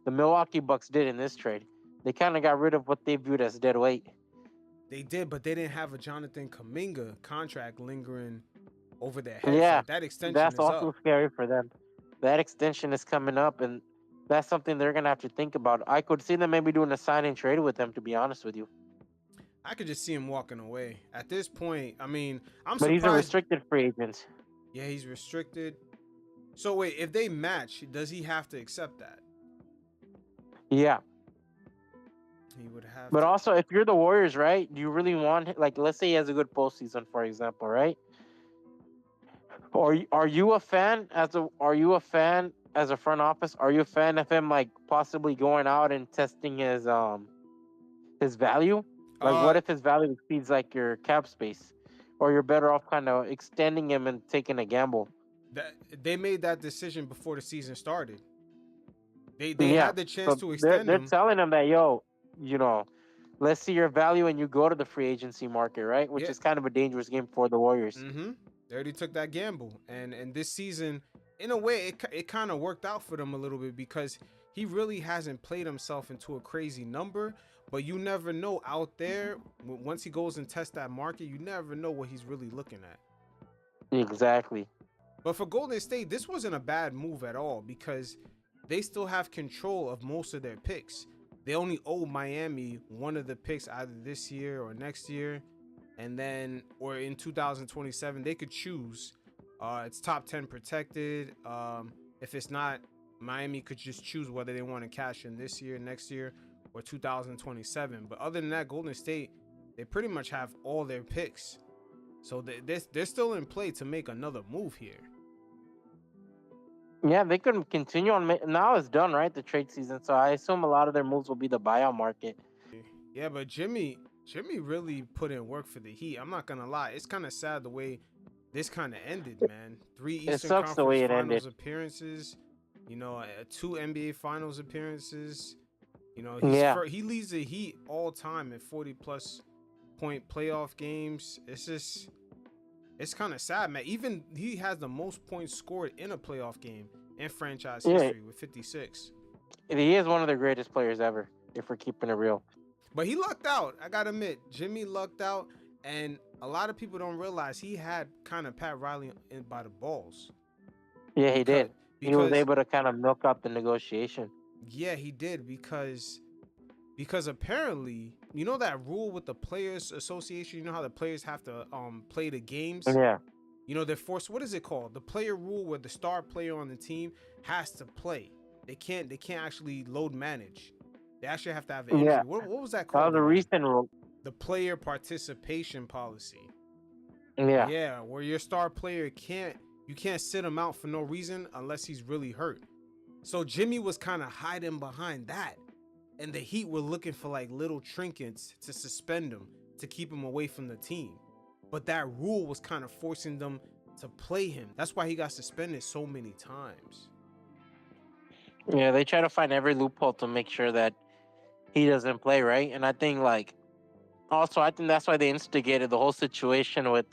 the Milwaukee Bucks did in this trade. They kind of got rid of what they viewed as dead weight. They did, but they didn't have a Jonathan Kuminga contract lingering over their heads. Yeah, Like that extension that's is up. also scary for them. That extension is coming up, and that's something they're gonna have to think about. I could see them maybe doing a sign and trade with them. To be honest with you, I could just see him walking away at this point. I mean, I'm but he's a surprised. restricted free agent. Yeah, he's restricted. So wait, if they match, does he have to accept that? Yeah, He would have but to. also if you're the Warriors, right? Do you really want like let's say he has a good postseason, for example, right? Or are you a fan as a front office? Are you a fan of him like possibly going out and testing his value? Like Uh, what if his value exceeds like your cap space? Or you're better off kind of extending him and taking a gamble. that they made that decision before the season started. They Yeah. had the chance So to they're extend they're him. telling him that yo, you know, let's see your value and you go to the free agency market, right? Which Yeah. is kind of a dangerous game for the Warriors. Mm-hmm. They already took that gamble, and this season, in a way, it kind of worked out for them a little bit because he really hasn't played himself into a crazy number. But you never know out there once he goes and tests that market, you never know what he's really looking at. Exactly. But for Golden State, this wasn't a bad move at all because they still have control of most of their picks. They only owe Miami one of the picks either this year or next year. And then, or in 2027, they could choose. It's top 10 protected. If it's not, Miami could just choose whether they want to cash in this year, next year, or 2027. But other than that, Golden State, they pretty much have all their picks. So they're still in play to make another move here. Yeah, they could continue on. Now it's done, right? The trade season. So I assume a lot of their moves will be the buyout market. Yeah, but Jimmy really put in work for the Heat. I'm not gonna lie, it's kind of sad the way this kind of ended, man. 3 It Eastern sucks the Conference way it Finals ended. appearances, 2 NBA Finals appearances. Yeah. He leads the Heat all time in 40 plus point playoff games. It's kind of sad, man. Even he has the most points scored in a playoff game in franchise Yeah. history with 56. He is one of the greatest players ever, if we're keeping it real. But he lucked out. I gotta admit, Jimmy lucked out, and a lot of people don't realize he had kind of Pat Riley in by the balls. Yeah, he did. He was Because able to kind of milk up the negotiation. yeah, he did because apparently, that rule with the Players Association. You know how the players have to play the games. Yeah. They're forced. What is it called? The player rule where the star player on the team has to play. They can't actually load manage. They actually have to have an injury. Yeah. What was that That called? was a again? recent rule. The player participation policy. Yeah. Yeah, where your star player you can't sit him out for no reason unless he's really hurt. So Jimmy was kind of hiding behind that. And the Heat were looking for like little trinkets to suspend him, to keep him away from the team. But that rule was kind of forcing them to play him. That's why he got suspended so many times. Yeah, they try to find every loophole to make sure that he doesn't play, right? And I think I think that's why they instigated the whole situation with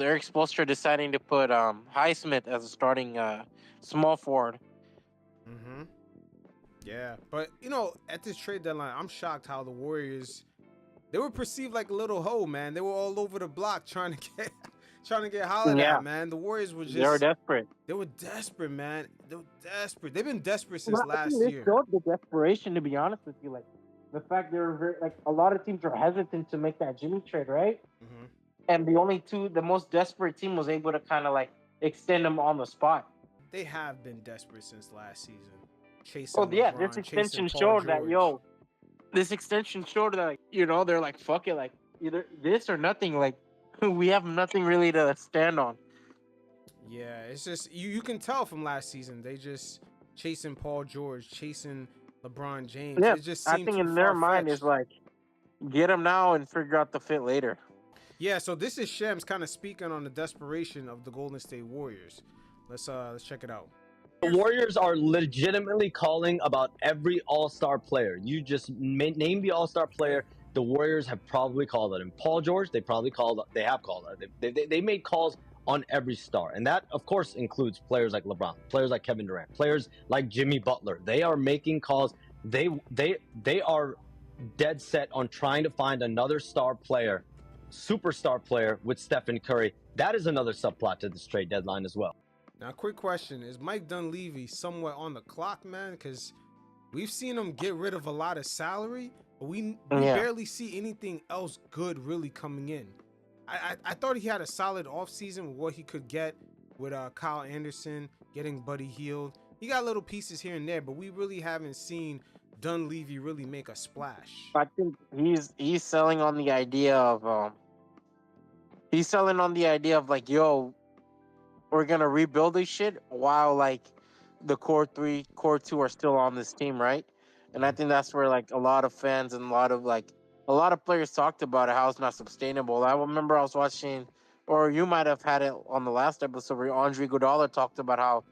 Eric Spoelstra deciding to put Highsmith as a starting small forward. Mm-hmm. Yeah, but at this trade deadline, I'm shocked how the Warriors, they were perceived like a little hoe, man. They were all over the block trying to get hollered Yeah. at, man. The Warriors were They were desperate. They were desperate, man. They were desperate. They've been desperate since Well, I last think they year. showed the desperation, to be honest with you. Like the fact they were a lot of teams were hesitant to make that Jimmy trade, right? Mm-hmm. And the most desperate team was able to kind of like extend them on the spot. They have been desperate since last season. Chasing Oh yeah, LeBron, this extension chasing Paul showed that George. this extension showed that they're like fuck it, like either this or nothing. Like we have nothing really to stand on. Yeah, it's just you can tell from last season they just chasing Paul George, chasing LeBron James. Yeah, It just I seemed think too in their mind far-fetched. is like get them now and figure out the fit later. Yeah, so this is Shams kind of speaking on the desperation of the Golden State Warriors. Let's check it out. The Warriors are legitimately calling about every All-Star player. You just name the All-Star player. The Warriors have probably called it. And Paul George, they have called it. They made calls on every star. And that, of course, includes players like LeBron, players like Kevin Durant, players like Jimmy Butler. They are making calls. They are dead set on trying to find another star player, superstar player with Stephen Curry. That is another subplot to this trade deadline as well. Now, quick question: is Mike Dunleavy somewhat on the clock, man? Because we've seen him get rid of a lot of salary, but we Yeah. barely see anything else good really coming in. I thought he had a solid offseason with what he could get with Kyle Anderson, getting Buddy Hield. He got little pieces here and there, but we really haven't seen Dunleavy really make a splash. I think he's selling on the idea of like, yo, we're gonna rebuild this shit while like the core three, core two are still on this team, right? And I think that's where like a lot of fans and a lot of players talked about it, how it's not sustainable. I remember I was watching, or you might have had it on the last episode where Andre Iguodala talked about how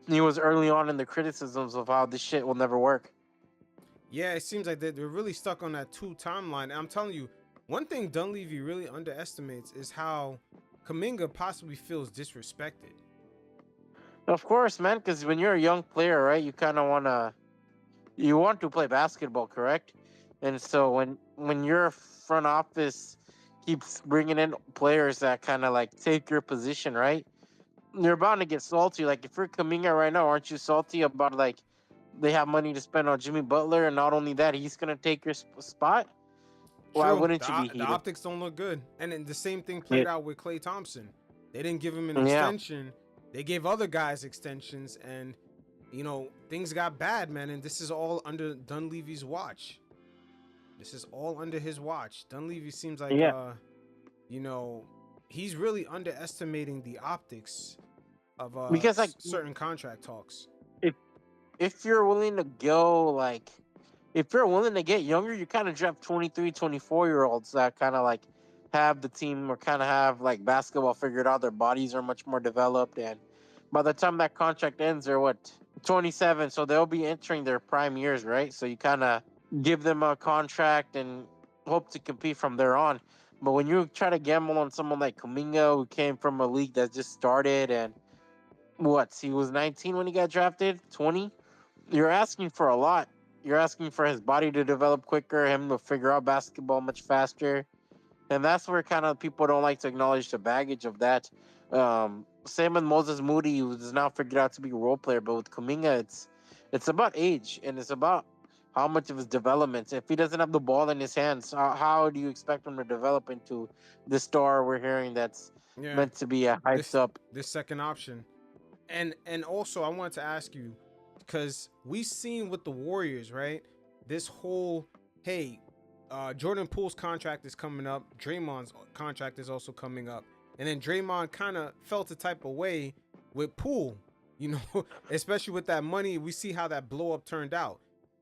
he was early on in the criticisms of how this shit will never work. Yeah, it seems like they're really stuck on that 2 timeline. And I'm telling you, one thing Dunleavy really underestimates is how Kuminga possibly feels disrespected. Of course, man, because when you're a young player, right, you want to play basketball, correct? And so when your front office keeps bringing in players that kind of like take your position, right? You're bound to get salty. Like if you're Kuminga right now, aren't you salty about like they have money to spend on Jimmy Butler, and not only that, he's gonna take your spot? Why True, wouldn't you be the heated? optics don't look good. And then the same thing Yeah, played out with Klay Thompson. They didn't give him an yeah, extension. They gave other guys extensions, and things got bad, man. And this is all under Dunleavy's watch. This is all under his watch. Dunleavy seems like yeah. he's really underestimating the optics of Because like certain contract talks. if if you're willing to go like if you're willing to get younger, you kind of draft 23, 24-year-olds that kind of like have the team or kind of have like basketball figured out. Their bodies are much more developed, and by the time that contract ends, they're what, 27, so they'll be entering their prime years, right? So you kind of give them a contract and hope to compete from there on. But when you try to gamble on someone like Kuminga, who came from a league that just started, and he was 19 when he got drafted, 20, you're asking for a lot. You're asking for his body to develop quicker, him to figure out basketball much faster. And that's where kind of people don't like to acknowledge the baggage of that. Same with Moses Moody, who's now figured out to be a role player. But with Kuminga, it's about age, and it's about how much of his development. If he doesn't have the ball in his hands, how do you expect him to develop into the star we're hearing that's Yeah, meant to be a hyped this up? this second option. And also I wanted to ask you, because we've seen with the Warriors, right? This whole, hey, Jordan Poole's contract is coming up. Draymond's contract is also coming up. And then Draymond kind of felt a type of way with Poole, especially with that money. We see how that blow up turned out.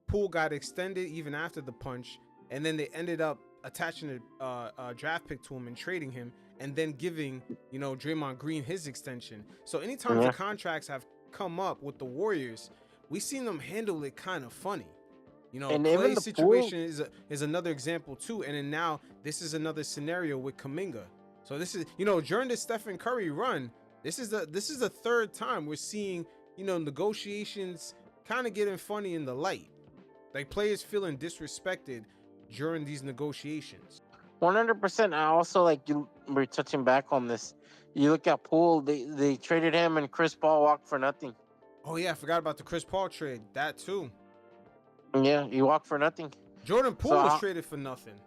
Poole got extended even after the punch, and then they ended up attaching a draft pick to him and trading him, and then giving Draymond Green his extension. So anytime the Yeah. contracts have come up with the Warriors, we seen them handle it kind of funny. And even Clay's the Poole, situation is another example too, and then now this is another scenario with Kuminga. So this is during the Stephen Curry run, this is the third time we're seeing negotiations kind of getting funny in the light, like players feeling disrespected during these negotiations. 100%. I also like you were touching back on this. You look at Poole, they traded him, and Chris Paul walked for nothing. Oh yeah, I forgot about the Chris Paul trade. That too. Yeah, he walked for nothing. Jordan So Poole was traded for nothing.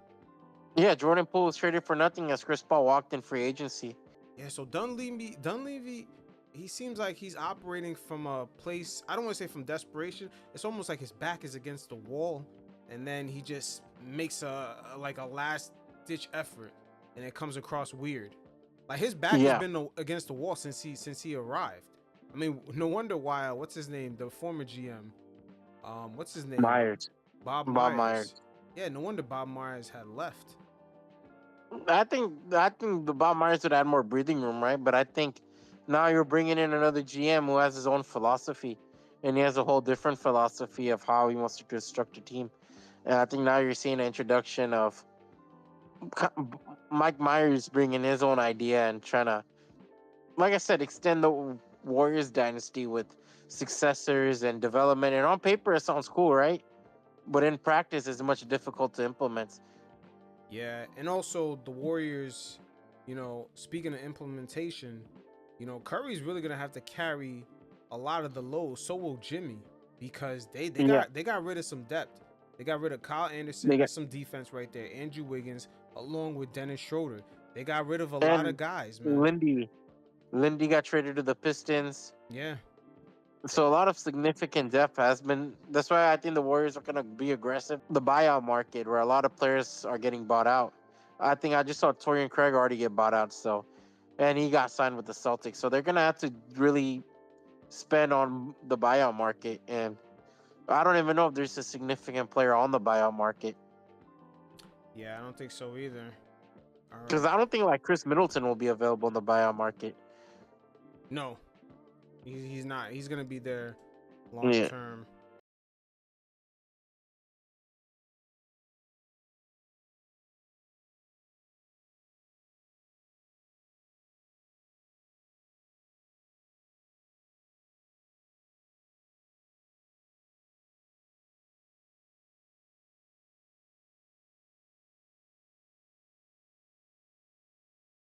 yeah, Jordan Poole was traded for nothing as Chris Paul walked in free agency. Yeah, so Dunleavy, he seems like he's operating from a place, I don't want to say from desperation. It's almost like his back is against the wall, and then he just makes a last ditch effort, and it comes across weird. Like his back has Yeah, been against the wall since he arrived. I mean, no wonder why, what's his name, the former GM, what's his name, Myers, Bob Bob Myers. Myers. Yeah, no wonder Bob Myers had left. I think the Bob Myers would add more breathing room, right? But I think now you're bringing in another GM who has his own philosophy, and he has a whole different philosophy of how he wants to construct a team. And I think now you're seeing an introduction of Mike Myers bringing his own idea and trying to like I said, extend the Warriors dynasty with successors and development. And on paper, it sounds cool, right? But in practice, it's much difficult to implement. Yeah, and also the Warriors, speaking of implementation, Curry's really gonna have to carry a lot of the load. So will Jimmy, because they Yeah, got rid of some depth. They got rid of Kyle Anderson. they got That's some defense right there. Andrew Wiggins, along with Dennis Schroeder. They got rid of a lot of and guys, man. Lindy. Lindy got traded to the Pistons. Yeah, So a lot of significant depth has been. That's why I think the Warriors are gonna be aggressive. The buyout market, where a lot of players are getting bought out. I think I just saw Torian Craig already get bought out. So, and he got signed with the Celtics. So they're gonna have to really spend on the buyout market. And I don't even know if there's a significant player on the buyout market yeah, I don't think so either. All because right, I don't think like Chris Middleton will be available in the buyout market. no, he's not. He's gonna be there long Yeah. term.